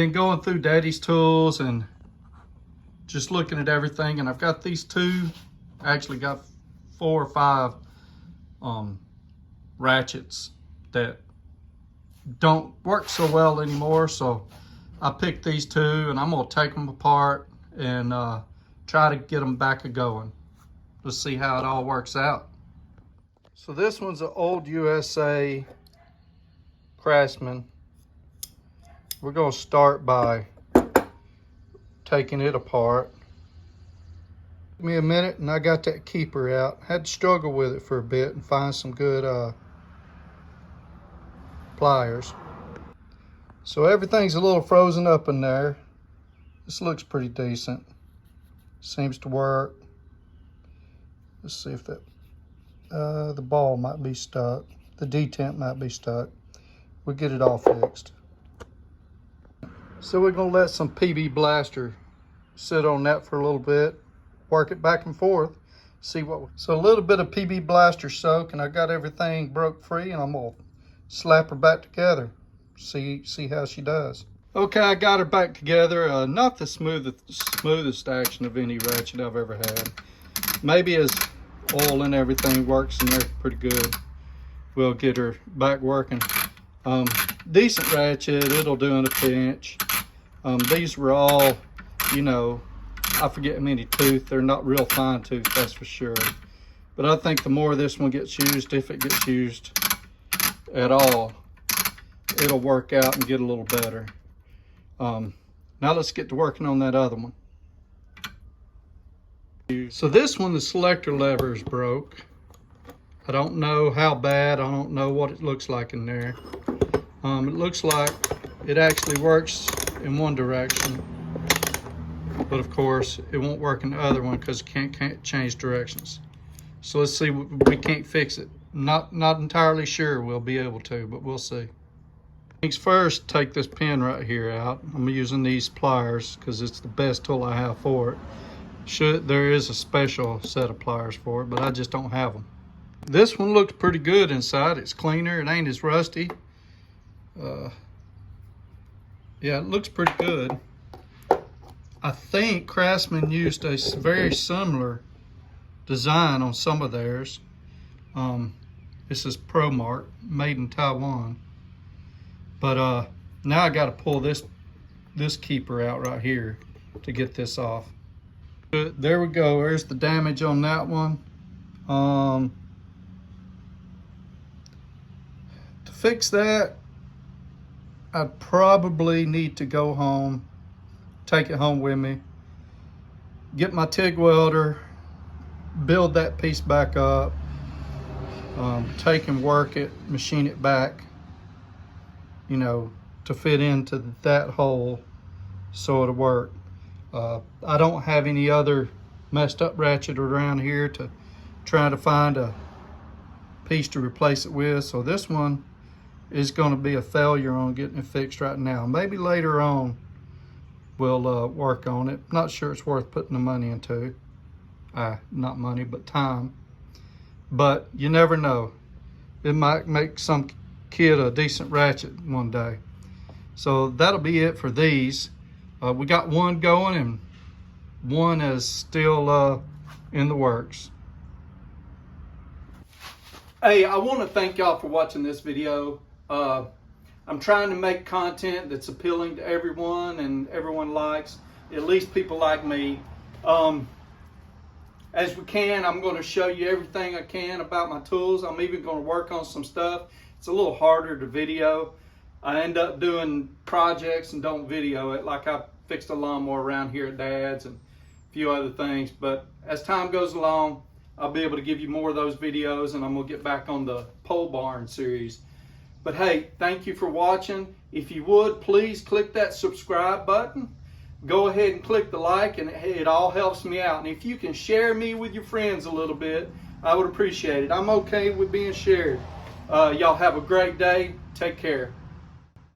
been going through Daddy's tools and just looking at everything, and I've got these two, I actually got 4 or 5 ratchets that don't work so well anymore, so I picked these two and I'm gonna take them apart and try to get them back a-going. Let's see how it all works out. So this one's an old USA Craftsman. We're gonna start by taking it apart. Give me a minute and I got that keeper out. Had to struggle with it for a bit and find some good pliers. So everything's a little frozen up in there. This looks pretty decent. Seems to work. Let's see if that the ball might be stuck. The detent might be stuck. We'll get it all fixed. So we're gonna let some PB Blaster sit on that for a little bit, work it back and forth, see what. So a little bit of PB Blaster soak, and I got everything broke free, and I'm gonna slap her back together. See how she does. Okay, I got her back together. Not the smoothest action of any ratchet I've ever had. Maybe as oil and everything works in there pretty good, we'll get her back working. Decent ratchet, it'll do in a pinch. These were all, you know, I forget how many tooth. They're not real fine tooth, that's for sure. But I think the more this one gets used, if it gets used at all, it'll work out and get a little better. Now let's get to working on that other one. So this one, the selector lever is broke. I don't know how bad. I don't know what it looks like in there. It looks like it actually works in one direction, but of course it won't work in the other one because it can't change directions. So let's see. We can't fix it. Not entirely sure we'll be able to, but we'll see. Things first, take this pin right here out. I'm using these pliers because it's the best tool I have for it. There is a special set of pliers for it, but I just don't have them. This one looks pretty good inside. It's cleaner. It ain't as rusty. Yeah, it looks pretty good. I think Craftsman used a very similar design on some of theirs. This is Promark, made in Taiwan. But now I got to pull this keeper out right here to get this off. There we go. There's the damage on that one. To fix that, I'd probably need to go home, take it home with me, get my TIG welder, build that piece back up, take and work it, machine it back, you know, to fit into that hole so it'll work. I don't have any other messed up ratchet around here to try to find a piece to replace it with, so this one is going to be a failure on getting it fixed right now. Maybe later on we'll work on it. Not sure it's worth putting the money into. Not money, but time. But you never know. It might make some kid a decent ratchet one day. So that'll be it for these. We got one going and one is still in the works. Hey, I want to thank y'all for watching this video. I'm trying to make content that's appealing to everyone and everyone likes, at least people like me. As we can, I'm going to show you everything I can about my tools. I'm even going to work on some stuff. It's a little harder to video. I end up doing projects and don't video it, like I fixed a lawnmower around here at Dad's and a few other things. But as time goes along, I'll be able to give you more of those videos, and I'm going to get back on the pole barn series. But hey, thank you for watching. If you would, please click that subscribe button. Go ahead and click the like, and it all helps me out. And if you can share me with your friends a little bit, I would appreciate it. I'm okay with being shared. Y'all have a great day. Take care.